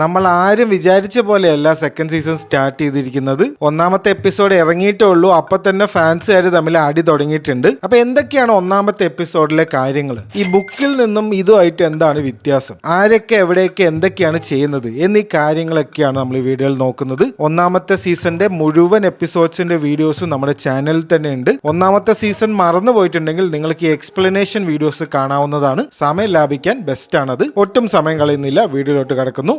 നമ്മൾ ആരും വിചാരിച്ച പോലെയല്ല സെക്കൻഡ് സീസൺ സ്റ്റാർട്ട് ചെയ്തിരിക്കുന്നത്. ഒന്നാമത്തെ എപ്പിസോഡ് ഇറങ്ങിയിട്ടേ ഉള്ളൂ, അപ്പൊ തന്നെ ഫാൻസുകാർ തമ്മിൽ അടി തുടങ്ങിയിട്ടുണ്ട്. അപ്പൊ എന്തൊക്കെയാണ് ഒന്നാമത്തെ എപ്പിസോഡിലെ കാര്യങ്ങൾ, ഈ ബുക്കിൽ നിന്നും ഇതുമായിട്ട് എന്താണ് വ്യത്യാസം, ആരൊക്കെ എവിടെയൊക്കെ എന്തൊക്കെയാണ് ചെയ്യുന്നത് എന്നീ കാര്യങ്ങളൊക്കെയാണ് നമ്മൾ ഈ വീഡിയോയിൽ നോക്കുന്നത്. ഒന്നാമത്തെ സീസണിന്റെ മുഴുവൻ എപ്പിസോഡ്സിന്റെ വീഡിയോസും നമ്മുടെ ചാനലിൽ തന്നെ ഉണ്ട്. ഒന്നാമത്തെ സീസൺ മറന്നു പോയിട്ടുണ്ടെങ്കിൽ നിങ്ങൾക്ക് ഈ എക്സ്പ്ലനേഷൻ വീഡിയോസ് കാണാവുന്നതാണ്. സമയം ലാഭിക്കാൻ ബെസ്റ്റ് ആണത്. ഒട്ടും സമയം കളയുന്നില്ല, വീഡിയോയിലോട്ട് കടക്കുന്നു.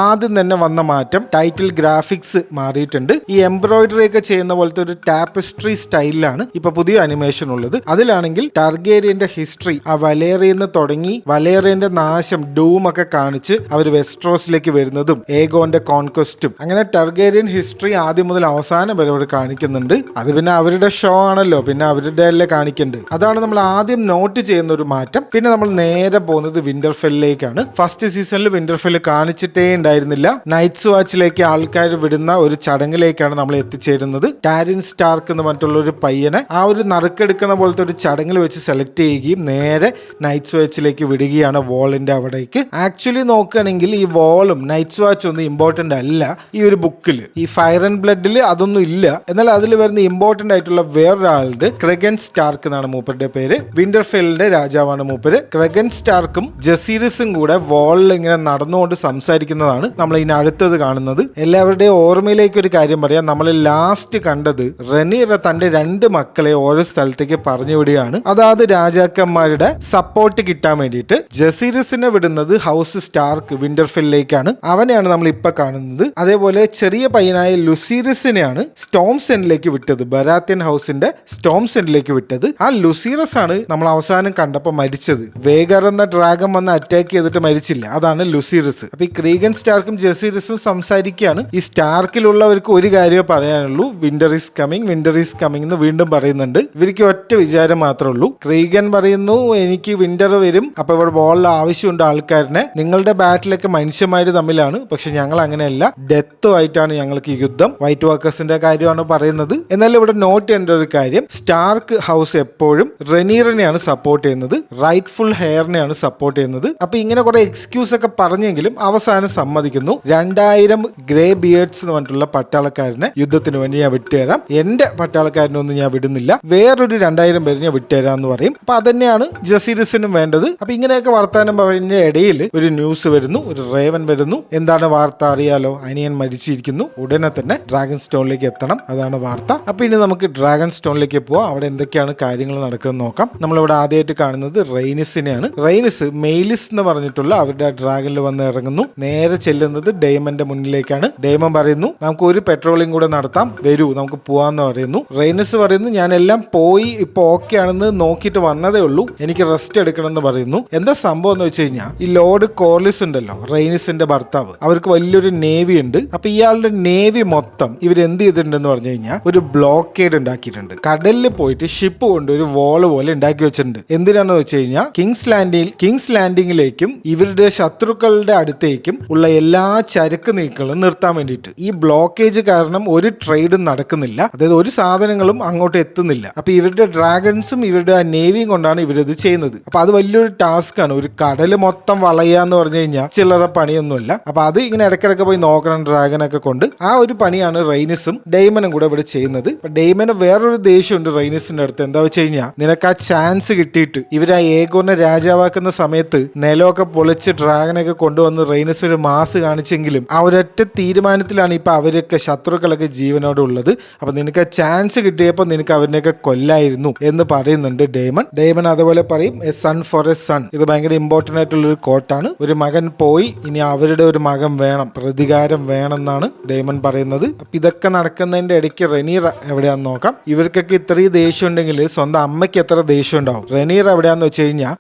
ആദ്യം തന്നെ വന്ന മാറ്റം, ടൈറ്റിൽ ഗ്രാഫിക്സ് മാറിയിട്ടുണ്ട്. ഈ എംബ്രോയിഡറി ഒക്കെ ചെയ്യുന്ന പോലത്തെ ഒരു ടാപ്പസ്ട്രി സ്റ്റൈലിലാണ് ഇപ്പൊ പുതിയ അനിമേഷൻ ഉള്ളത്. അതിലാണെങ്കിൽ ടാർഗേരിയന്റെ ഹിസ്റ്ററി, ആ വലേറിയെന്ന് തുടങ്ങി വലേറിയന്റെ നാശം, ഡൂം ഒക്കെ കാണിച്ച് അവർ വെസ്ട്രോസിലേക്ക് വരുന്നതും ഏഗോന്റെ കോൺക്വസ്റ്റും, അങ്ങനെ ടാർഗേരിയൻ ഹിസ്റ്ററി ആദ്യം മുതൽ അവസാനം വരെ അവർ കാണിക്കുന്നുണ്ട്. അത് പിന്നെ അവരുടെ ഷോ ആണല്ലോ, പിന്നെ അവരുടെ അല്ലേ കാണിക്കേണ്ടത്. അതാണ് നമ്മൾ ആദ്യം നോട്ട് ചെയ്യുന്ന ഒരു മാറ്റം. പിന്നെ നമ്മൾ നേരെ പോകുന്നത് വിന്റർഫെല്ലിലേക്കാണ്. ഫസ്റ്റ് സീസണിൽ വിന്റർഫെല്ല് കാണിച്ചിട്ടേ ഉണ്ടായിരുന്നില്ല. നൈറ്റ്സ് വാച്ചിലേക്ക് ആൾക്കാർ വിടുന്ന ഒരു ചടങ്ങിലേക്കാണ് നമ്മൾ എത്തിച്ചേരുന്നത്. ടാരിൻ സ്റ്റാർക്ക് എന്ന് പറഞ്ഞിട്ടുള്ള ഒരു പയ്യനെ ആ ഒരു നറുക്കെടുക്കുന്ന പോലത്തെ ഒരു ചടങ്ങിൽ വെച്ച് സെലക്ട് ചെയ്യുകയും നേരെ നൈറ്റ്സ് വാച്ചിലേക്ക് വിടുകയാണ്, വോളിന്റെ അവിടേക്ക്. ആക്ച്വലി നോക്കുകയാണെങ്കിൽ ഈ വോളും നൈറ്റ്സ് വാച്ച് ഒന്നും ഇമ്പോർട്ടന്റ് അല്ല ഈ ഒരു ബുക്കിൽ. ഈ ഫയർ ആൻഡ് ബ്ലഡിൽ അതൊന്നും ഇല്ല. എന്നാൽ അതിൽ വരുന്ന ഇമ്പോർട്ടന്റ് ആയിട്ടുള്ള വേറൊരാളുടെ ക്രെഗൻ സ്റ്റാർക്ക് എന്നാണ് മൂപ്പരുടെ പേര്. വിന്റർഫെല്ലിന്റെ രാജാവാണ് മൂപ്പര്. ക്രെഗൻ സ്റ്റാർക്കും ജസീരിസും കൂടെ വോളിൽ ഇങ്ങനെ നടന്നുകൊണ്ട് സംസാരിക്കുന്ന നമ്മൾ ഇനി അടുത്തത് കാണുന്നത്. എല്ലാവരുടെയും ഓർമ്മയിലേക്ക് ഒരു കാര്യം പറയാം. നമ്മൾ ലാസ്റ്റ് കണ്ടത് റെനീറ തന്റെ 2 മക്കളെ ഓരോ സ്ഥലത്തേക്ക് പറഞ്ഞു വിടുകയാണ്. അതായത് രാജാക്കന്മാരുടെ സപ്പോർട്ട് കിട്ടാൻ വേണ്ടിയിട്ട്. ജസീരിസിനെ വിടുന്നത് ഹൗസ് സ്റ്റാർക്ക് വിന്റർഫെല്ലിലേക്കാണ്. അവനെയാണ് നമ്മൾ ഇപ്പൊ കാണുന്നത്. അതേപോലെ ചെറിയ പയ്യനായ ലുസീറിസിനെയാണ് സ്റ്റോംസ് എൻഡിലേക്ക് വിട്ടത്, ബരാത്യൻ ഹൗസിന്റെ സ്റ്റോംസ് എൻഡിലേക്ക് വിട്ടത്. ആ ലുസീറസ് ആണ് നമ്മൾ അവസാനം കണ്ടപ്പോൾ മരിച്ചത്. വേഗർ എന്ന ഡ്രാഗൺ വന്ന് അറ്റാക്ക് ചെയ്തിട്ട് മരിച്ചില്ല, അതാണ് ലുസീറിസ്. അപ്പൊ ഈ ക്രീഗൻ സ്റ്റാർക്കും ജസീരിസും സംസാരിക്കുകയാണ്. ഈ സ്റ്റാർക്കിലുള്ളവർക്ക് ഒരു കാര്യമേ പറയാനുള്ളൂ, winter is coming, winter is coming എന്ന് വീണ്ടും പറയുന്നുണ്ട്. ഇവർക്ക് ഒറ്റ വിചാരം മാത്രമേ ഉള്ളൂ. ക്രീഗൻ പറയുന്നു എനിക്ക് വിന്റർ വരും, അപ്പൊ ഇവിടെ വോളിൽ ആവശ്യമുണ്ട് ആൾക്കാരനെ. നിങ്ങളുടെ ബാറ്റിലൊക്കെ മനുഷ്യന്മാര് തമ്മിലാണ്, പക്ഷെ ഞങ്ങൾ അങ്ങനെയല്ല, ഡെത്തോ ആയിട്ടാണ് ഞങ്ങൾക്ക് ഈ യുദ്ധം. വൈറ്റ് വാക്കേഴ്സിന്റെ കാര്യമാണ് പറയുന്നത്. എന്നാൽ ഇവിടെ നോട്ട് ചെയ്യേണ്ട ഒരു കാര്യം, സ്റ്റാർക്ക് ഹൗസ് എപ്പോഴും റെനീറിനെയാണ് സപ്പോർട്ട് ചെയ്യുന്നത്, റൈറ്റ്ഫുൾ ഹെയറിനെയാണ് സപ്പോർട്ട് ചെയ്യുന്നത്. അപ്പൊ ഇങ്ങനെ കുറെ എക്സ്ക്യൂസ് ഒക്കെ പറഞ്ഞെങ്കിലും അവസാനം സമ്മതിക്കുന്നു. 2000 ഗ്രേ ബിയേർഡ്സ് എന്ന് പറഞ്ഞിട്ടുള്ള പട്ടാളക്കാരനെ യുദ്ധത്തിന് വേണ്ടി ഞാൻ വിട്ടുതരാം, എന്റെ പട്ടാളക്കാരനൊന്നും ഞാൻ വിടുന്നില്ല, വേറൊരു 2000 പേര് ഞാൻ വിട്ടുതരാം എന്ന് പറയും. അപ്പൊ അതന്നെയാണ് ജസീരിസിനും വേണ്ടത്. അപ്പൊ ഇങ്ങനെയൊക്കെ വർത്താനം പറഞ്ഞ ഇടയിൽ ഒരു ന്യൂസ് വരുന്നു, ഒരു റേവൻ വരുന്നു. എന്താണ് വാർത്ത അറിയാലോ, അനിയൻ മരിച്ചിരിക്കുന്നു, ഉടനെ തന്നെ ഡ്രാഗൺ സ്റ്റോണിലേക്ക് എത്തണം, അതാണ് വാർത്ത. അപ്പൊ ഇനി നമുക്ക് ഡ്രാഗൺ സ്റ്റോണിലേക്ക് പോവാം, അവിടെ എന്തൊക്കെയാണ് കാര്യങ്ങൾ നടക്കുന്നത് നോക്കാം. നമ്മളിവിടെ ആദ്യമായിട്ട് കാണുന്നത് റെയ്നിസിനെയാണ്. റെയ്നിസ് മെയിലിസ് എന്ന് പറഞ്ഞിട്ടുള്ള അവരുടെ ഡ്രാഗണിൽ വന്ന് ഇറങ്ങുന്നു. നേരെ ചെല്ലുന്നത് ഡെയ്മന്റെ മുന്നിലേക്കാണ്. ഡെയ്മൻ പറയുന്നു നമുക്ക് ഒരു പെട്രോളിംഗ് കൂടെ നടത്താം, വരൂ നമുക്ക് പോവാന്ന് പറയുന്നു. റെയ്നിസ് പറയുന്നു ഞാൻ എല്ലാം പോയി ഇപ്പൊ ഓക്കെ ആണെന്ന് നോക്കിയിട്ട് വന്നതേ ഉള്ളൂ, എനിക്ക് റെസ്റ്റ് എടുക്കണം എന്ന് പറയുന്നു. എന്താ സംഭവം എന്ന് വെച്ച് കഴിഞ്ഞാൽ ഈ ലോർഡ് കോർലിസ് ഉണ്ടല്ലോ, റെയ്നിസിന്റെ ഭർത്താവ്, അവർക്ക് വലിയൊരു നേവി ഉണ്ട്. അപ്പൊ ഇയാളുടെ നേവി മൊത്തം ഇവരെന്ത് ചെയ്തിട്ടുണ്ടെന്ന് പറഞ്ഞു കഴിഞ്ഞാൽ ഒരു ബ്ലോക്കേഡ് ഉണ്ടാക്കിയിട്ടുണ്ട്. കടലിൽ പോയിട്ട് ഷിപ്പ് കൊണ്ട് ഒരു വോള് പോലെ ഉണ്ടാക്കി വെച്ചിട്ടുണ്ട്. എന്തിനാണെന്ന് വെച്ച് കഴിഞ്ഞാൽ കിങ്സ് ലാൻഡിങ്ങിലേക്കും ഇവരുടെ ശത്രുക്കളുടെ അടുത്തേക്കും ഉള്ള എല്ലാ ചരക്ക് നീക്കങ്ങളും നിർത്താൻ വേണ്ടിയിട്ട്. ഈ ബ്ലോക്കേജ് കാരണം ഒരു ട്രേഡും നടക്കുന്നില്ല, അതായത് ഒരു സാധനങ്ങളും അങ്ങോട്ട് എത്തുന്നില്ല. അപ്പൊ ഇവരുടെ ഡ്രാഗൺസും ഇവരുടെ നേവിയും കൊണ്ടാണ് ഇവരിത് ചെയ്യുന്നത്. അപ്പൊ അത് വലിയൊരു ടാസ്ക് ആണ്. ഒരു കടല് മൊത്തം വളയാന്ന് പറഞ്ഞു കഴിഞ്ഞാൽ ചില്ലറ പണിയൊന്നുമില്ല. അപ്പൊ അത് ഇങ്ങനെ ഇടയ്ക്കിടയ്ക്ക് പോയി നോക്കണം ഡ്രാഗനൊക്കെ കൊണ്ട്. ആ ഒരു പണിയാണ് റെയ്നിസും ഡെയ്മനും കൂടെ ഇവിടെ ചെയ്യുന്നത്. അപ്പൊ ഡെയ്മന് വേറൊരു ദേഷ്യമുണ്ട് റെയ്നിസിന്റെ അടുത്ത്. എന്താ വെച്ച് കഴിഞ്ഞാൽ നിനക്ക് ആ ചാൻസ് കിട്ടിയിട്ട് ഇവരാ ഏഗോനെ രാജാവാക്കുന്ന സമയത്ത് നിലമൊക്കെ പൊളിച്ച് ഡ്രാഗനൊക്കെ കൊണ്ടുവന്ന് റെയ്നിസ് ഒരു മാസ് കാണിച്ചെങ്കിലും ആ ഒരൊറ്റ തീരുമാനത്തിലാണ് ഇപ്പൊ അവരൊക്കെ ശത്രുക്കളൊക്കെ ജീവനോടെ ഉള്ളത്. അപ്പൊ നിനക്ക് ചാൻസ് കിട്ടിയപ്പോൾ നിനക്ക് അവരിനെയൊക്കെ കൊല്ലായിരുന്നു എന്ന് പറയുന്നുണ്ട് ഡെയ്മൻ അതുപോലെ പറയും a son for a son. ഇത് ഭയങ്കര ഇമ്പോർട്ടന്റ് ആയിട്ടുള്ള ഒരു കോട്ടാണ്. ഒരു മകൻ പോയി, ഇനി അവരുടെ ഒരു മകൻ വേണം, പ്രതികാരം വേണമെന്നാണ് ഡെയ്മൻ പറയുന്നത്. അപ്പൊ ഇതൊക്കെ നടക്കുന്നതിന്റെ ഇടയ്ക്ക് റെനീറ എവിടെയാന്ന് നോക്കാം. ഇവർക്കൊക്കെ ഇത്രയും ദേഷ്യം ഉണ്ടെങ്കിൽ സ്വന്തം അമ്മയ്ക്ക് എത്ര ദേഷ്യം ഉണ്ടാവും. റെനീറ എവിടെയാന്ന് വെച്ച് കഴിഞ്ഞാൽ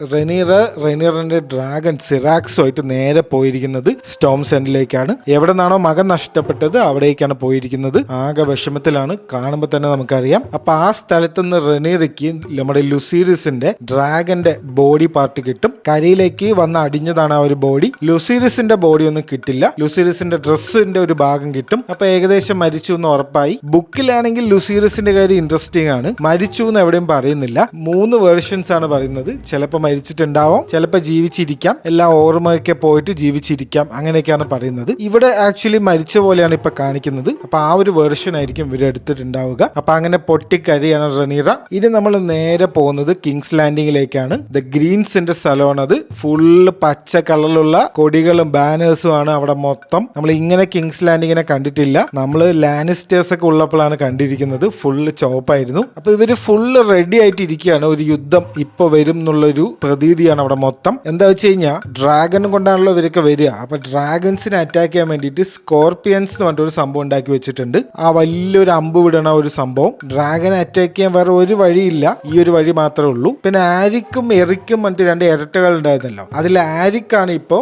റെനീറിന്റെ ഡ്രാഗൺ സിറാക്സുമായിട്ട് നേരെ പോയിരിക്കുന്നത് സ്റ്റോംസ് എൻഡിലേക്കാണ്. എവിടെ നിന്നാണോ മകൻ നഷ്ടപ്പെട്ടത് അവിടേക്കാണ് പോയിരിക്കുന്നത്. ആകെ വിഷമത്തിലാണ്, കാണുമ്പോൾ തന്നെ നമുക്കറിയാം. അപ്പൊ ആ സ്ഥലത്ത് നിന്ന് റെനീറയ്ക്ക് നമ്മുടെ ലുസീരിസിന്റെ ഡ്രാഗന്റെ ബോഡി പാർട്ട് കിട്ടും. കരയിലേക്ക് വന്ന് അടിഞ്ഞതാണ് ആ ഒരു ബോഡി. ലുസീരിസിന്റെ ബോഡി ഒന്നും കിട്ടില്ല, ലുസീരിസിന്റെ ഡ്രസ്സിന്റെ ഒരു ഭാഗം കിട്ടും. അപ്പൊ ഏകദേശം മരിച്ചു എന്ന് ഉറപ്പായി. ബുക്കിലാണെങ്കിൽ ലുസീരിസിന്റെ കാര്യം ഇൻട്രസ്റ്റിംഗ് ആണ്. മരിച്ചു എന്ന് എവിടെയും പറയുന്നില്ല, 3 വേർഷൻസ് ആണ് പറയുന്നത്. ചിലപ്പോൾ മരിച്ചിട്ടുണ്ടാവാം, ചിലപ്പോൾ ജീവിച്ചിരിക്കാം, എല്ലാ ഓർമ്മയൊക്കെ പോയിട്ട് ജീവിച്ചിരിക്കാം, അങ്ങനെ അങ്ങനെയൊക്കെയാണ് പറയുന്നത്. ഇവിടെ ആക്ച്വലി മരിച്ച പോലെയാണ് ഇപ്പൊ കാണിക്കുന്നത്. അപ്പൊ ആ ഒരു വേർഷൻ ആയിരിക്കും ഇവർ എടുത്തിട്ടുണ്ടാവുക. അപ്പൊ അങ്ങനെ പൊട്ടിക്കരിയാണ് റനീറ. ഇനി നമ്മൾ നേരെ പോകുന്നത് കിങ്സ് ലാൻഡിങ്ങിലേക്കാണ്. ദ ഗ്രീൻസിന്റെ സ്ഥലമാണ് അത്. ഫുള്ള് പച്ച കളറിലുള്ള കൊടികളും ബാനേഴ്സും ആണ് അവിടെ മൊത്തം. നമ്മൾ ഇങ്ങനെ കിങ്സ് ലാൻഡിങ്ങിനെ കണ്ടിട്ടില്ല. നമ്മൾ ലാനിസ്റ്റേഴ്സ് ഒക്കെ ഉള്ളപ്പോഴാണ് കണ്ടിരിക്കുന്നത്. ഫുള്ള് ചോപ്പായിരുന്നു. അപ്പൊ ഇവര് ഫുള്ള് റെഡി ആയിട്ട് ഇരിക്കുകയാണ്. ഒരു യുദ്ധം ഇപ്പൊ വരും എന്നുള്ളൊരു പ്രതീതിയാണ് അവിടെ മൊത്തം. എന്താ വെച്ച് കഴിഞ്ഞാൽ ഡ്രാഗൺ കൊണ്ടാണല്ലോ ഇവരൊക്കെ വരിക. അപ്പൊ ഡ്രാഗൺസിനെ അറ്റാക്ക് ചെയ്യാൻ വേണ്ടിയിട്ട് സ്കോർപിയൻസ് എന്ന് പറഞ്ഞിട്ട് ഒരു സംഭവം ഉണ്ടാക്കി വെച്ചിട്ടുണ്ട്. ആ വലിയൊരു അമ്പ് വിടണ ഒരു സംഭവം. ഡ്രാഗനെ അറ്റാക്ക് ചെയ്യാൻ വേറെ ഒരു വഴിയില്ല, ഈ ഒരു വഴി മാത്രമേ ഉള്ളൂ. പിന്നെ ആരിക്കും എറിക്കും മറ്റു 2 ഇരട്ടകൾ ഉണ്ടായിരുന്നല്ലോ, അതിൽ ആരിക്കാണ് ഇപ്പോ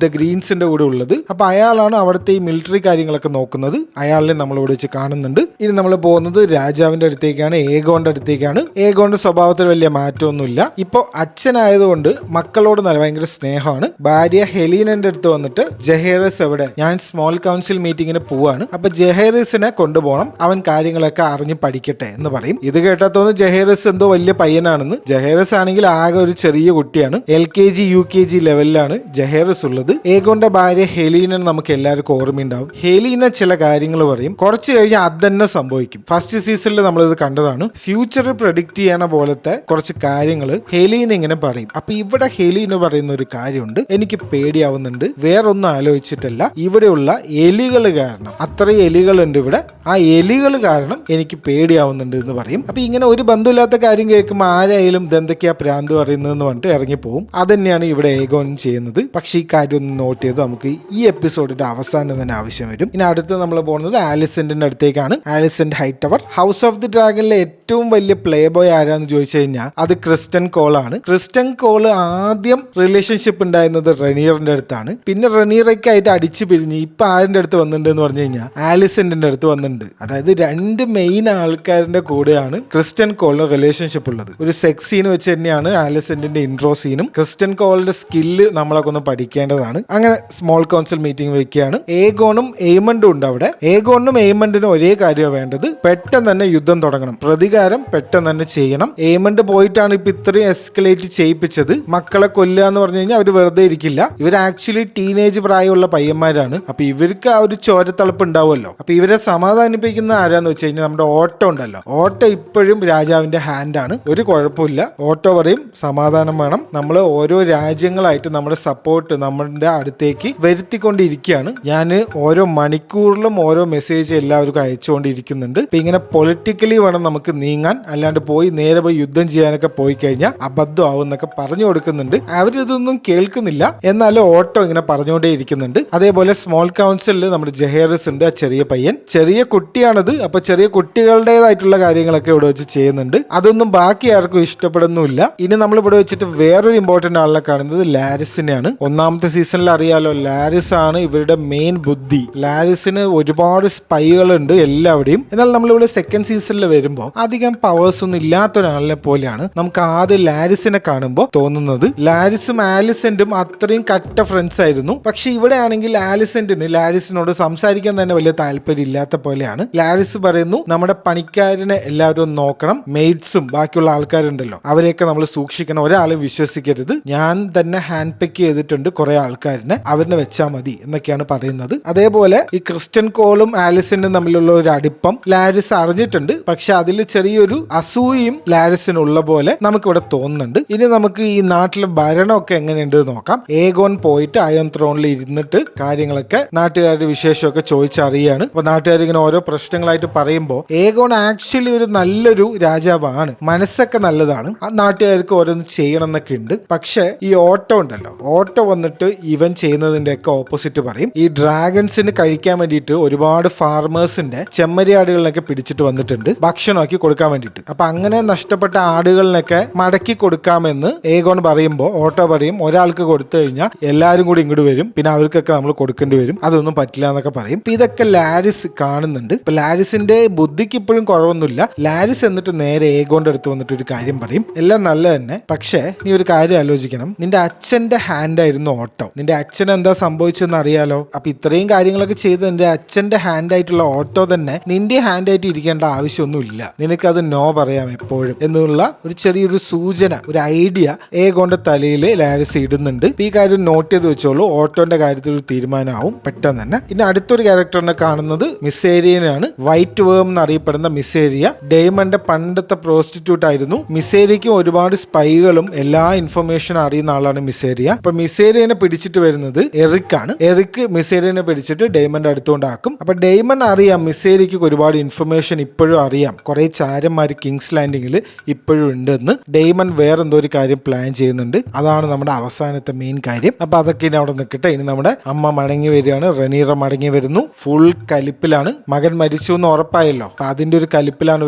ദ ഗ്രീൻസിന്റെ കൂടെ ഉള്ളത്. അപ്പൊ അയാളാണ് അവിടുത്തെ ഈ മിലിറ്ററി കാര്യങ്ങളൊക്കെ നോക്കുന്നത്. അയാളിനെ നമ്മൾ ഇവിടെ വെച്ച് കാണുന്നുണ്ട്. ഇനി നമ്മൾ പോകുന്നത് രാജാവിന്റെ അടുത്തേക്കാണ്, ഏഗോന്റെ അടുത്തേക്കാണ്. ഏഗോന്റെ സ്വഭാവത്തിൽ വലിയ മാറ്റമൊന്നുമില്ല. ഇപ്പൊ അച്ഛനായതുകൊണ്ട് മക്കളോട് നല്ല ഭയങ്കര സ്നേഹമാണ്. ഭാര്യ ഹെലീനന്റെ അടുത്ത് വന്നിട്ട് ജഹേറസ് എവിടെ, ഞാൻ സ്മോൾ കൗൺസിൽ മീറ്റിങ്ങിന് പോവാണ്, അപ്പൊ ജഹേറസിനെ കൊണ്ടുപോകണം, അവൻ കാര്യങ്ങളൊക്കെ അറിഞ്ഞ് പഠിക്കട്ടെ എന്ന് പറയും. ഇത് കേട്ടാത്തോന്ന് ജഹേറസ് എന്തോ വലിയ പയ്യനാണെന്ന്. ജഹേറസ് ആണെങ്കിൽ ആകെ ഒരു ചെറിയ കുട്ടിയാണ്. LKG UKG ലെവലിലാണ് ജഹേറസ് ഉള്ളത്. ഏഗോന്റെ ഭാര്യ ഹെലീന നമുക്ക് എല്ലാവർക്കും ഓർമ്മയുണ്ടാവും. ഹെലീന ചില കാര്യങ്ങൾ പറയും, കുറച്ച് കഴിഞ്ഞാൽ അത് തന്നെ സംഭവിക്കും. ഫസ്റ്റ് സീസണിൽ നമ്മളിത് കണ്ടതാണ്. ഫ്യൂച്ചർ പ്രെഡിക്റ്റ് ചെയ്യണ പോലത്തെ കുറച്ച് കാര്യങ്ങൾ ഹെലീന ഇങ്ങനെ പറയും. അപ്പൊ ഇവിടെ ഹെലീന പറയുന്ന ഒരു കാര്യമുണ്ട്, എനിക്ക് പേടിയാവുന്നുണ്ട്. വേറൊന്നും ആലോചിച്ചിട്ടല്ല, ഇവിടെയുള്ള എലികൾ കാരണം, അത്രയും എലികളുണ്ട് ഇവിടെ, ആ എലികൾ കാരണം എനിക്ക് പേടിയാവുന്നുണ്ട് എന്ന് പറയും. അപ്പൊ ഇങ്ങനെ ഒരു ബന്ധമില്ലാത്ത കാര്യം കേൾക്കുമ്പോൾ ആരായാലും ഇതെന്തൊക്കെയാ പ്രാന്ത് പറയുന്നതെന്ന് പറഞ്ഞിട്ട് ഇറങ്ങിപ്പോവും. അത് തന്നെയാണ് ഇവിടെ ഏഗോൻ ചെയ്യുന്നത്. പക്ഷെ ഈ കാര്യം ഒന്ന് നോട്ട് ചെയ്ത് നമുക്ക് ഈ എപ്പിസോഡിന്റെ അവസാനം തന്നെ ആവശ്യം വരും. ഇനി അടുത്ത് നമ്മൾ പോകുന്നത് ആലിസെന്റിന്റെ അടുത്തേക്കാണ്. ആലിസെന്റ് ഹൈറ്റവർ. ഹൗസ് ഓഫ് ദി ഡ്രാഗനിലെ ഏറ്റവും വലിയ പ്ലേ ബോയ് ആരാന്ന് ചോദിച്ചു കഴിഞ്ഞാൽ അത് ക്രിസ്റ്റൻ കോൾ ആണ്. ക്രിസ്റ്റൻ കോള് ആദ്യം റിലേഷൻഷിപ്പ് ഉണ്ടായിരുന്നത് റനീറിന്റെ അടുത്താണ്. പിന്നെ റനീറയ്ക്കായിട്ട് അടിച്ചു പിരിഞ്ഞ് ഇപ്പൊ ആരിന്റെ അടുത്ത് വന്നിട്ടുണ്ട് എന്ന് പറഞ്ഞു കഴിഞ്ഞാൽ ആലിസെന്റിന്റെ അടുത്ത് വന്നിട്ടുണ്ട്. അതായത് 2 മെയിൻ ആൾക്കാരുടെ കൂടെയാണ് ക്രിസ്റ്റൻ കോളിന് റിലേഷൻഷിപ്പ് ഉള്ളത്. ഒരു സെക്സ് സീൻ വെച്ച് തന്നെയാണ് ആലിസെന്റിന്റെ ഇൻട്രോ സീനും. ക്രിസ്റ്റൻ കോളിന്റെ സ്കില്ല് നമ്മളൊക്കെ ഒന്ന് പഠിക്കേണ്ടതാണ്. അങ്ങനെ സ്മോൾ കൗൺസിൽ മീറ്റിംഗ് വെക്കുകയാണ്. ഏഗോണും എയ്മണ്ടും ഉണ്ട് അവിടെ. ഏഗോണിനും എയ്മണ്ടിനും ഒരേ കാര്യമാണ് വേണ്ടത്, പെട്ടെന്ന് തന്നെ യുദ്ധം തുടങ്ങണം, പ്രതികാരം പെട്ടെന്ന് തന്നെ ചെയ്യണം. എയ്മണ്ട് പോയിട്ടാണ് ഇപ്പൊ ഇത്രയും എസ്കലേറ്റ് ചെയ്യിപ്പിച്ചത്. മക്കളെ കൊല്ലുക എന്ന് പറഞ്ഞു കഴിഞ്ഞാൽ അവർ വെറുതെ ഇരിക്കില്ല. ഇവർ ആക്ച്വലി ടീനേജ് പ്രായമുള്ള പയ്യന്മാരാണ്. അപ്പൊ ഇവർക്ക് ആ ഒരു ചോരത്തളപ്പ് ഉണ്ടാവുമല്ലോ. അപ്പൊ ഇവരെ സമാധാനിപ്പിക്കുന്ന ആരാന്ന് വെച്ച് കഴിഞ്ഞാൽ നമ്മുടെ ഓട്ടോ ഉണ്ടല്ലോ. ഓട്ടോ ഇപ്പോഴും രാജാവിന്റെ ഹാൻഡാണ്, ഒരു കുഴപ്പമില്ല. ഓട്ടോ പറയും സമാധാനം വേണം, നമ്മൾ ഓരോ രാജ്യങ്ങളായിട്ട് നമ്മുടെ സപ്പോർട്ട് നമ്മുടെ അടുത്തേക്ക് വരുത്തിക്കൊണ്ടിരിക്കുകയാണ്. ഞാൻ ഓരോ മണിക്കൂറിലും ഓരോ മെസ്സേജ് എല്ലാവർക്കും അയച്ചുകൊണ്ടിരിക്കുന്നുണ്ട്. ഇപ്പൊ ഇങ്ങനെ പൊളിറ്റിക്കലി വേണം നമുക്ക് നീങ്ങാൻ, അല്ലാണ്ട് നേരെ പോയി യുദ്ധം ചെയ്യാനൊക്കെ പോയി കഴിഞ്ഞാൽ അബദ്ധമാവും എന്നൊക്കെ പറഞ്ഞു കൊടുക്കുന്നുണ്ട്. അവരിതൊന്നും കേൾക്കുന്നില്ല, എന്നാലും ഓട്ടോ ഇങ്ങനെ പറഞ്ഞുകൊണ്ടേ ഇരിക്കുന്നുണ്ട്. അതേപോലെ സ്മോൾ കൗൺസിലിൽ നമ്മുടെ ജഹേറസ് ഉണ്ട്, ആ ചെറിയ പയ്യൻ, ചെറിയ കുട്ടിയാണത്. അപ്പൊ ചെറിയ കുട്ടികളുടേതായിട്ടുള്ള കാര്യങ്ങളൊക്കെ ഇവിടെ വെച്ച് ചെയ്യുന്നുണ്ട്. അതൊന്നും ബാക്കി ആർക്കും ഇഷ്ടപ്പെടുന്നില്ല. ഇനി നമ്മൾ ഇവിടെ വെച്ചിട്ട് വേറൊരു ഇമ്പോർട്ടന്റ് ആളിനെ കാണുന്നത് ലാരിസിനെയാണ്. 1ാമത്തെ സീസണിൽ അറിയാലോ, ലാരിസ് ആണ് ഇവരുടെ മെയിൻ ബുദ്ധി. ലാരിസിന് ഒരുപാട് സ്പൈകളുണ്ട് എല്ലാവിടെയും. എന്നാൽ നമ്മളിവിടെ 2nd സീസണിൽ വരുമ്പോൾ അധികം പവേഴ്സ് ഒന്നും ഇല്ലാത്ത ഒരാളിനെ പോലെയാണ് നമുക്ക് ആദ്യം ലാരിസിനെ കാണുമ്പോൾ തോന്നുന്നത്. ലാരിസും ആലിസെന്റും അത്രയും കട്ട ഫ്രണ്ട്സ് ആയിരുന്നു. പക്ഷെ ഇവിടെ ആണെങ്കിൽ ആലിസെന്റിന് ലാരിസിനോട് സംസാരിക്കാൻ തന്നെ വലിയ താല്പര്യം ഇല്ലാത്ത പോലെയാണ്. ലാരിസ് പറയുന്നു, നമ്മുടെ പണിക്കാരനെ എല്ലാവരും നോക്കണം, മെയ്ഡ്സും ബാക്കിയുള്ള ആൾക്കാരുണ്ടല്ലോ അവരെയൊക്കെ നമ്മൾ സൂക്ഷിക്കണം, ഒരാളും വിശ്വസിക്കരുത്, ഞാൻ തന്നെ ഹാൻഡ് പിക്ക് ചെയ്തിട്ടുണ്ട് കുറെ ആൾക്കാരിനെ, അവരിനെ വെച്ചാൽ മതി എന്നൊക്കെയാണ് പറയുന്നത്. അതേപോലെ ഈ ക്രിസ്റ്റൻ കോളും ആലിസനും തമ്മിലുള്ള ഒരു അടുപ്പം ലാരിസ് അറിഞ്ഞിട്ടുണ്ട്. പക്ഷെ അതിൽ ചെറിയൊരു അസൂയയും ലാരിസിനുള്ള പോലെ നമുക്കിവിടെ തോന്നുന്നുണ്ട്. ഇനി നമുക്ക് ഈ നാട്ടിലെ ഭരണമൊക്കെ എങ്ങനെയുണ്ട് നോക്കാം. ഏഗോൻ പോയിട്ട് അയൺ ത്രോണിൽ ഇരുന്നിട്ട് കാര്യങ്ങളൊക്കെ നാട്ടുകാരുടെ വിശേഷമൊക്കെ ചോദിച്ചറിയാണ്. അപ്പൊ നാട്ടുകാർ ഇങ്ങനെ ഓരോ പ്രശ്നങ്ങളായിട്ട് പറയുമ്പോൾ ഏഗോൺ ആക്ച്വലി ഒരു നല്ലൊരു രാജാവാണ്, മനസ്സൊക്കെ നല്ലതാണ്, ആ നാട്ടുകാർക്ക് ഓരോന്ന് ചെയ്യണം എന്നൊക്കെ ഉണ്ട്. പക്ഷെ ഈ ഓട്ടോ ഉണ്ടല്ലോ, ഓട്ടോ വന്നിട്ട് ഇവൻ ചെയ്യുന്നതിന്റെ ഒക്കെ ഓപ്പോസിറ്റ് പറയും. ഈ ഡ്രാഗൺസിന് കഴിക്കാൻ വേണ്ടിയിട്ട് ഒരുപാട് ഫാർമേഴ്സിന്റെ ചെമ്മരിയാടുകളിലൊക്കെ പിടിച്ചിട്ട് വന്നിട്ടുണ്ട് ഭക്ഷണമാക്കി കൊടുക്കാൻ വേണ്ടിയിട്ട്. അപ്പൊ അങ്ങനെ നഷ്ടപ്പെട്ട ആടുകളിനൊക്കെ മടക്കി കൊടുക്കാമെന്ന് ഏഗോൺ പറയുമ്പോൾ ഓട്ടോ പറയും, ഒരാൾക്ക് കൊടുത്തു കഴിഞ്ഞാൽ എല്ലാവരും കൂടി ഇങ്ങോട്ട് വരും, പിന്നെ അവർക്കൊക്കെ നമ്മൾ കൊടുക്കേണ്ടി വരും, അതൊന്നും പറ്റില്ല എന്നൊക്കെ പറയും. ഇതൊക്കെ ലാരിസ് കാണുന്നുണ്ട്. പറയുന്നുണ്ട്. ഇപ്പൊ ലാരിസിന്റെ ബുദ്ധിക്ക് ഇപ്പോഴും കുറവൊന്നുമില്ല. ലാരിസ് എന്നിട്ട് നേരെ ഏഗോന്റെ അടുത്ത് വന്നിട്ട് ഒരു കാര്യം പറയും, എല്ലാം നല്ല തന്നെ, പക്ഷേ നീ ഒരു കാര്യം ആലോചിക്കണം, നിന്റെ അച്ഛന്റെ ഹാൻഡ് ആയിരുന്നു ഓട്ടോ, നിന്റെ അച്ഛൻ എന്താ സംഭവിച്ചെന്ന് അറിയാലോ, അപ്പൊ ഇത്രയും കാര്യങ്ങളൊക്കെ ചെയ്ത് നിന്റെ അച്ഛന്റെ ഹാൻഡ് ആയിട്ടുള്ള ഓട്ടോ തന്നെ നിന്റെ ഹാൻഡ് ആയിട്ട് ഇരിക്കേണ്ട ആവശ്യമൊന്നുമില്ല, നിനക്കത് നോ പറയാം എപ്പോഴും എന്നുള്ള ഒരു ചെറിയൊരു സൂചന, ഒരു ഐഡിയ ഏഗോന്റെ തലയിൽ ലാരിസ് ഇടുന്നുണ്ട്. ഈ കാര്യം നോട്ട് ചെയ്ത് വെച്ചോളൂ, ഓട്ടോന്റെ കാര്യത്തിൽ ഒരു തീരുമാനമാവും പെട്ടെന്ന് തന്നെ. ഇനി അടുത്തൊരു ക്യാരക്ടറിനെ കാണുന്നത് മിസേരിയനാണ്. വൈറ്റ് വേം എന്നറിയപ്പെടുന്ന മിസേരിയ ഡെയ്മന്റെ പണ്ടത്തെ പ്രോസ്റ്റിറ്റ്യൂട്ട് ആയിരുന്നു. മിസേരിയയ്ക്കും ഒരുപാട് സ്പൈകളും എല്ലാ ഇൻഫർമേഷനും അറിയുന്ന ആളാണ് മിസേരിയ. അപ്പൊ മിസേരിയനെ പിടിച്ചിട്ട് വരുന്നത് എറിക് ആണ്. എറിക് മിസേരിയനെ പിടിച്ചിട്ട് ഡെയ്മന്റെ അടുത്തുകൊണ്ടാക്കും. അപ്പൊ ഡെയ്മൻ അറിയാം മിസേരിയയ്ക്ക് ഒരുപാട് ഇൻഫർമേഷൻ ഇപ്പോഴും അറിയാം, കുറെ ചാരന്മാര് കിങ്സ് ലാൻഡിങ്ങിൽ ഇപ്പോഴും ഉണ്ടെന്ന്. ഡെയ്മൻ വേറെന്തോ ഒരു കാര്യം പ്ലാൻ ചെയ്യുന്നുണ്ട്, അതാണ് നമ്മുടെ അവസാനത്തെ മെയിൻ കാര്യം. അപ്പൊ അതൊക്കെ ഇനി അവിടെ നിൽക്കട്ടെ. ഇനി നമ്മുടെ അമ്മ മടങ്ങി വരികയാണ്, റെനീറ മടങ്ങി വരുന്നു. ഫുൾ കലിപ്പിലാണ്, മകൻ മരിച്ചു എന്ന് ഉറപ്പായല്ലോ, അപ്പൊ അതിന്റെ ഒരു കലിപ്പിലാണ്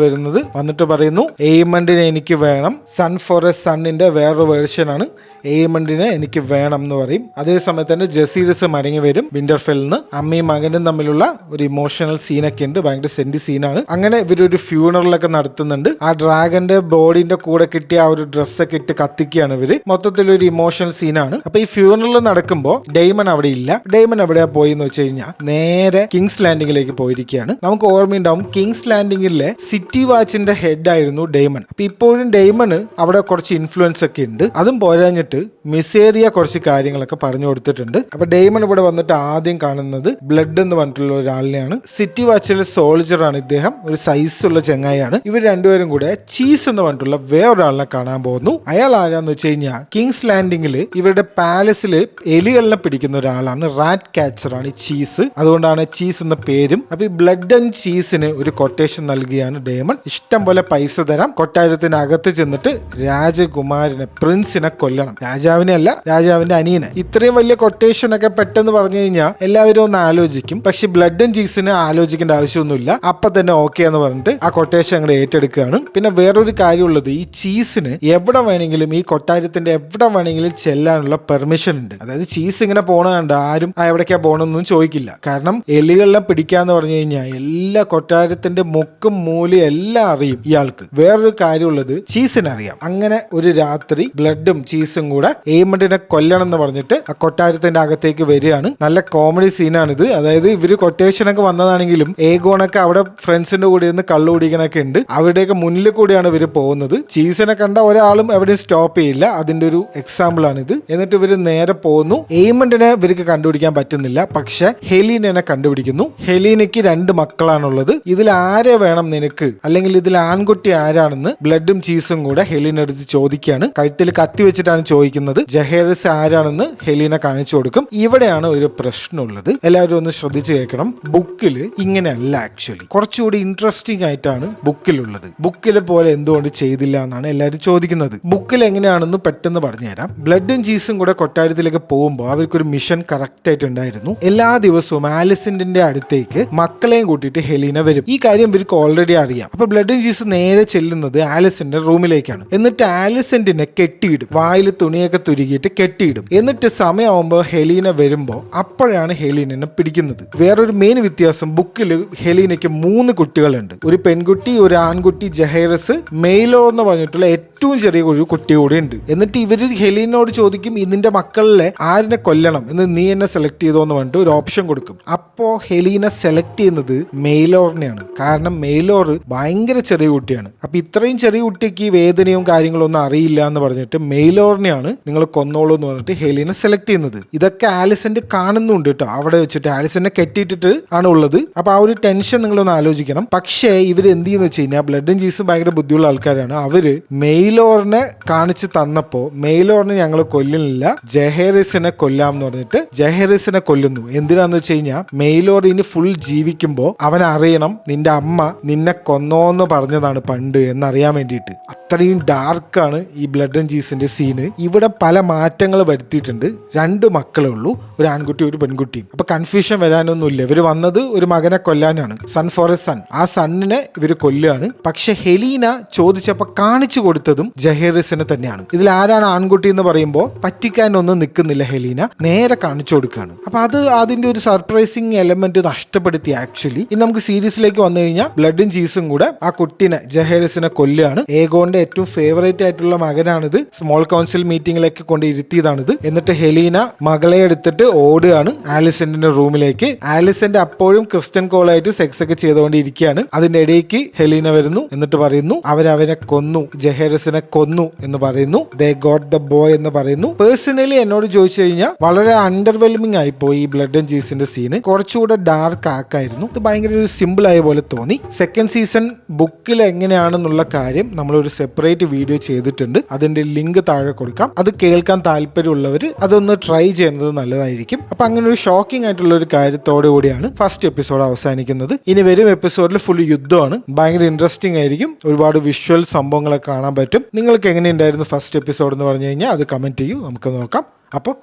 വരുന്നത്. വന്നിട്ട് പറയുന്നു എയ്മണ്ടിനെ എനിക്ക് വേണം. സൺ ഫോർ എ സണ്ണിന്റെ വേറൊരു വേർഷൻ ആണ്, എയ്മണ്ടിനെ എനിക്ക് വേണം എന്ന് പറയും. അതേ സമയത്ത് തന്നെ ജസീരിസ് മടങ്ങി വരും വിന്റർഫെല്ലിന്. അമ്മയും മകനും തമ്മിലുള്ള ഒരു ഇമോഷണൽ സീനൊക്കെ ഉണ്ട്, ഭയങ്കര സെന്റി സീനാണ്. അങ്ങനെ ഇവരൊരു ഫ്യൂണറലൊക്കെ നടത്തുന്നുണ്ട്. ആ ഡ്രാഗന്റെ ബോഡിന്റെ കൂടെ കിട്ടിയ ആ ഒരു ഡ്രസ്സൊക്കെ ഇട്ട് കത്തിക്കുകയാണ് ഇവര്. മൊത്തത്തിലൊരു ഇമോഷണൽ സീനാണ്. അപ്പൊ ഈ ഫ്യൂണറൽ നടക്കുമ്പോൾ ഡെയ്മൺ അവിടെ ഇല്ല. ഡെയ്മൺ എവിടെയാ പോയി എന്ന് വെച്ച് കഴിഞ്ഞാൽ നേരെ കിങ്സ് ലാൻഡിങ്ങിലേക്ക് പോയിരിക്കുകയാണ്. നമുക്ക് ഓർമ്മയുണ്ടാവും, കിങ്സ് ലാൻഡിങ്ങിലെ സിറ്റി വാച്ചിന്റെ ഹെഡ് ആയിരുന്നു ഡെയ്മൺ. അപ്പൊ ഇപ്പോഴും ഡെയ്മണ് അവിടെ കുറച്ച് ഇൻഫ്ലുവൻസ് ഒക്കെ ഉണ്ട്. അതും പോരാഞ്ഞിട്ട് മിസേരിയ കുറച്ച് കാര്യങ്ങളൊക്കെ പറഞ്ഞു കൊടുത്തിട്ടുണ്ട്. അപ്പൊ ഡെയ്മൺ ഇവിടെ വന്നിട്ട് ആദ്യം കാണുന്നത് ബ്ലഡ് എന്ന് പറഞ്ഞിട്ടുള്ള ഒരാളിനെയാണ്. സിറ്റി വാച്ചിലെ സോൾജർ ആണ് ഇദ്ദേഹം, ഒരു സൈസ് ഉള്ള ചെങ്ങായിയാണ്. ഇവർ രണ്ടുപേരും കൂടെ ചീസ് എന്ന് പറഞ്ഞിട്ടുള്ള വേറൊരാളിനെ കാണാൻ പോകുന്നു. അയാൾ ആരാന്ന് വെച്ച് കഴിഞ്ഞാൽ കിങ്സ് ലാൻഡിങ്ങിൽ ഇവരുടെ പാലസിൽ എലികളിനെ പിടിക്കുന്ന ഒരാളാണ്, റാറ്റ് കാച്ചർ ആണ് ഈ ചീസ്. അതുകൊണ്ടാണ് ചീസ് എന്ന പേരും. അപ്പൊ ഈ ബ്ലഡ് ആൻഡ് ചീസിന് ഒരു കൊട്ടേഷൻ നൽകിയാണ് ഡെയ്മൺ. ഇഷ്ടം പോലെ പൈസ തരാം, കൊട്ടാരത്തിന്റെ അകത്ത് ചെന്നിട്ട് രാജകുമാരനെ, പ്രിൻസിനെ കൊല്ലണം, രാജാവിനെ അല്ല, രാജാവിന്റെ അനിയനെ. ഇത്രയും വലിയ കൊട്ടേഷൻ ഒക്കെ പെട്ടെന്ന് പറഞ്ഞു കഴിഞ്ഞാൽ എല്ലാവരും ഒന്ന് ആലോചിക്കും. പക്ഷെ ബ്ലഡ് ആൻഡ് ചീസിന് ആലോചിക്കേണ്ട ആവശ്യമൊന്നുമില്ല, അപ്പൊ തന്നെ ഓക്കെ എന്ന് പറഞ്ഞിട്ട് ആ കൊട്ടേഷൻ അങ്ങോട്ട് ഏറ്റെടുക്കുകയാണ്. പിന്നെ വേറൊരു കാര്യമുള്ളത്, ഈ ചീസിന് എവിടെ വേണമെങ്കിലും, ഈ കൊട്ടാരത്തിന്റെ എവിടെ വേണമെങ്കിലും ചെല്ലാനുള്ള പെർമിഷൻ ഉണ്ട്. അതായത് ചീസ് ഇങ്ങനെ പോണുണ്ട്, ആരും എവിടേക്കാ പോകണമെന്നും ചോദിക്കില്ല. കാരണം എലികളെല്ലാം പിടിക്കാന്ന് പറഞ്ഞു കഴിഞ്ഞാൽ എല്ലാ കൊട്ടാരത്തിന്റെ മുക്കും മൂലയും എല്ലാം അറിയും ഇയാൾക്ക്. വേറൊരു കാര്യമുള്ളത്, ചീസിനറിയാം. അങ്ങനെ ഒരു രാത്രി ബ്ലഡും ചീസും കൂടെ എയ്മണ്ടിനെ കൊല്ലണം എന്ന് പറഞ്ഞിട്ട് ആ കൊട്ടാരത്തിന്റെ അകത്തേക്ക് വരികയാണ്. നല്ല കോമഡി സീനാണിത്. അതായത് ഇവര് കൊട്ടേഷനൊക്കെ വന്നതാണെങ്കിലും ഏഗോണൊക്കെ അവിടെ ഫ്രണ്ട്സിന്റെ കൂടെ ഇരുന്ന് കള്ളു കുടിക്കണൊക്കെ ഉണ്ട്. അവരുടെയൊക്കെ മുന്നിൽ കൂടിയാണ് ഇവര് പോകുന്നത്. ചീസിനെ കണ്ട ഒരാളും എവിടെയും സ്റ്റോപ്പ് ചെയ്യില്ല, അതിന്റെ ഒരു എക്സാമ്പിൾ ആണ് ഇത്. എന്നിട്ട് ഇവര് നേരെ പോകുന്നു. എയ്മണ്ടിനെ ഇവർക്ക് കണ്ടുപിടിക്കാൻ പറ്റുന്നില്ല, പക്ഷെ ഹെലീനെ കണ്ടുപിടിക്കുന്നു. ഹെലീനയ്ക്ക് 2 മക്കളാണുള്ളത്. ഇതിൽ ആരെ വേണം നിനക്ക്, അല്ലെങ്കിൽ ഇതിൽ ആൺകുട്ടി ആരാണെന്ന് ബ്ലഡും ചീസും കൂടെ ഹെലീന അടുത്ത് ചോദിക്കുകയാണ്. കഴുത്തിൽ കത്തി വെച്ചിട്ടാണ് ചോദിക്കുന്നത്. ജഹേറിസ് ആരാണെന്ന് ഹെലീന കാണിച്ചു കൊടുക്കും. ഇവിടെയാണ് ഒരു പ്രശ്നമുള്ളത്, എല്ലാവരും ഒന്ന് ശ്രദ്ധിച്ചു കേൾക്കണം. ബുക്കിൽ ഇങ്ങനെയല്ല, ആക്ച്വലി കുറച്ചുകൂടി ഇൻട്രസ്റ്റിംഗ് ആയിട്ടാണ് ബുക്കിലുള്ളത്. ബുക്കിലെ പോലെ എന്തുകൊണ്ട് ചെയ്തില്ല എന്നാണ് എല്ലാവരും ചോദിക്കുന്നത്. ബുക്കിൽ എങ്ങനെയാണെന്ന് പെട്ടെന്ന് പറഞ്ഞുതരാം. ബ്ലഡും ചീസും കൂടെ കൊട്ടാരത്തിലേക്ക് പോകുമ്പോൾ അവർക്കൊരു മിഷൻ കറക്റ്റ് ആയിട്ട് ഉണ്ടായിരുന്നു. എല്ലാ ദിവസവും ആലിസന്റെ അടുത്തേക്ക് മക്കളെയും കൂട്ടിയിട്ട് ഹെലീന വരും. ഈ കാര്യം ഇവർക്ക് ഓൾറെഡി അറിയാം. അപ്പൊ ബ്ലഡും ചീസ് നേരെ ചെല്ലുന്നത് ആലിസന്റെ റൂമിലേക്കാണ്. എന്നിട്ട് ആലിസന്റിനെ കെട്ടിയിടും, വായിൽ തുണിയൊക്കെ തുരുകിയിട്ട് കെട്ടിയിടും. എന്നിട്ട് സമയമാകുമ്പോൾ ഹെലീന വരുമ്പോൾ അപ്പോഴാണ് ഹെലീനെ പിടിക്കുന്നത്. വേറൊരു മെയിൻ വ്യത്യാസം, ബുക്കിൽ ഹെലീനയ്ക്ക് 3 കുട്ടികളുണ്ട്. ഒരു പെൺകുട്ടി, ഒരു ആൺകുട്ടി ജഹേറസ്, മെയിലോ എന്ന് പറഞ്ഞിട്ടുള്ള ഏറ്റവും ചെറിയ ഒരു കുട്ടി കൂടെ ഉണ്ട്. എന്നിട്ട് ഇവര് ഹെലീനോട് ചോദിക്കും, ഇതിന്റെ മക്കളിലെ ആരിനെ കൊല്ലണം എന്ന് നീ എന്നെ സെലക്ട് ചെയ്തോന്ന് പറഞ്ഞിട്ട് ഒരു ഓപ്ഷൻ കൊടുക്കും. അപ്പോ ഹെലീന സെലക്ട് ചെയ്യുന്നത് മെയിലോറിനെയാണ്. കാരണം മെയിലോർ ഭയങ്കര ചെറിയ കുട്ടിയാണ്. അപ്പൊ ഇത്രയും ചെറിയ കുട്ടിക്ക് ഈ വേദനയും കാര്യങ്ങളൊന്നും അറിയില്ല എന്ന് പറഞ്ഞിട്ട് മെയിലോറിനെയാണ് നിങ്ങൾ കൊന്നോളൂ എന്ന് പറഞ്ഞിട്ട് ഹെലീന സെലക്ട് ചെയ്യുന്നത്. ഇതൊക്കെ ആലിസന്റ് കാണുന്നുണ്ട് കേട്ടോ. അവിടെ വെച്ചിട്ട് ആലിസനെ കെട്ടിയിട്ടിട്ട് ആണ് ഉള്ളത്. അപ്പൊ ആ ഒരു ടെൻഷൻ നിങ്ങളൊന്ന് ആലോചിക്കണം. പക്ഷേ ഇവര് എന്ത് ചെയ്യുന്ന വെച്ച് കഴിഞ്ഞാൽ ബ്ലഡും ചീസും ഭയങ്കര ബുദ്ധിയുള്ള ആൾക്കാരാണ്. അവര് മെയിലോറിനെ കാണിച്ചു തന്നപ്പോ മെയിലോറിനെ ഞങ്ങൾ കൊല്ലുന്നില്ല, ജഹേറിസിനെ കൊല്ലാം എന്ന് പറഞ്ഞിട്ട് ജഹേറിസിനെ കൊല്ലുന്നു. എന്തിനാന്ന് വെച്ച് കഴിഞ്ഞാൽ മെയിലോർ ഇനി ഫുൾ ജീവിക്കുമ്പോ അവൻ അറിയണം നിന്റെ അമ്മ നിന്നെ കൊന്നോന്ന് പറഞ്ഞതാണ് പണ്ട് എന്നറിയാൻ വേണ്ടിയിട്ട്. അത്രയും ഡാർക്കാണ് ഈ ബ്ലഡ് ആൻഡ് ചീസിന്റെ സീന്. ഇവിടെ പല മാറ്റങ്ങൾ വരുത്തിയിട്ടുണ്ട്. 2 മക്കളേ ഉള്ളൂ, ഒരു ആൺകുട്ടി ഒരു പെൺകുട്ടിയും. അപ്പൊ കൺഫ്യൂഷൻ വരാനൊന്നുമില്ല. ഇവര് വന്നത് ഒരു മകനെ കൊല്ലാനാണ്, സൺ ഫോർ എ സൺ. ആ സണ്ണിനെ ഇവര് കൊല്ലുകയാണ്. പക്ഷെ ഹെലീന ചോദിച്ചപ്പോ കാണിച്ചു കൊടുത്തത് പറ്റിച്ചതും ജഹേറിസിനെ തന്നെയാണ്. ഇതിൽ ആരാണ് ആൺകുട്ടി എന്ന് പറയുമ്പോൾ പറ്റിക്കാനൊന്നും നിൽക്കുന്നില്ല ഹെലീന, നേരെ കാണിച്ചു കൊടുക്കുകയാണ്. അപ്പൊ അത് അതിന്റെ ഒരു സർപ്രൈസിങ് എലമെന്റ് നഷ്ടപ്പെടുത്തി. ആക്ച്വലി ഇനി നമുക്ക് സീരീസിലേക്ക് വന്നു കഴിഞ്ഞാൽ ബ്ലഡും ചീസും കൂടെ ആ കുട്ടീനെ ജഹേറിസിനെ കൊല്ലുകയാണ്. ഏഗോന്റെ ഏറ്റവും ഫേവറേറ്റ് ആയിട്ടുള്ള മകനാണിത്. സ്മോൾ കൗൺസിൽ മീറ്റിംഗിലേക്ക് കൊണ്ട് ഇരുത്തിയതാണിത്. എന്നിട്ട് ഹെലീന മകളെ എടുത്തിട്ട് ഓടുകയാണ് ആലിസന്റെ റൂമിലേക്ക്. ആലിസന്റെ അപ്പോഴും ക്രിസ്ത്യൻ കോളായിട്ട് സെക്സ് ഒക്കെ ചെയ്തുകൊണ്ടിരിക്കുകയാണ്. അതിന്റെ ഇടയ്ക്ക് ഹെലീന വരുന്നു. എന്നിട്ട് പറയുന്നു അവരവനെ കൊന്നു, ജഹേറിസിനെ കൊന്നു എന്ന് പറയുന്നു. ദേ ഗോട്ട് ദ ബോയ് എന്ന് പറയുന്നു. പേഴ്സണലി എന്നോട് ചോദിച്ചു കഴിഞ്ഞാൽ വളരെ അണ്ടർവെൽമിംഗ് ആയിപ്പോയി ഈ ബ്ലഡ് ആൻഡ് ചീസിന്റെ സീന്. കുറച്ചുകൂടെ ഡാർക്ക് ആക്കായിരുന്നു. ഇത് ഭയങ്കര ഒരു സിമ്പിൾ ആയ പോലെ തോന്നി. സെക്കൻഡ് സീസൺ ബുക്കിൽ എങ്ങനെയാണെന്നുള്ള കാര്യം നമ്മളൊരു സെപ്പറേറ്റ് വീഡിയോ ചെയ്തിട്ടുണ്ട്. അതിന്റെ ലിങ്ക് താഴെ കൊടുക്കാം. അത് കേൾക്കാൻ താല്പര്യമുള്ളവർ അതൊന്ന് ട്രൈ ചെയ്യുന്നത് നല്ലതായിരിക്കും. അപ്പൊ അങ്ങനെ ഒരു ഷോക്കിംഗ് ആയിട്ടുള്ള ഒരു കാര്യത്തോടു കൂടിയാണ് ഫസ്റ്റ് എപ്പിസോഡ് അവസാനിക്കുന്നത്. ഇനി വരും എപ്പിസോഡിൽ ഫുൾ യുദ്ധമാണ്. ഭയങ്കര ഇൻട്രസ്റ്റിംഗ് ആയിരിക്കും. ഒരുപാട് വിഷ്വൽ സംഭവങ്ങളൊക്കെ കാണാൻ പറ്റും. നിങ്ങൾക്ക് എങ്ങനെയുണ്ടായിരുന്നു ഫസ്റ്റ് എപ്പിസോഡ് എന്ന് പറഞ്ഞു കഴിഞ്ഞാൽ അത് കമന്റ് ചെയ്യൂ, നമുക്ക് നോക്കാം. അപ്പോൾ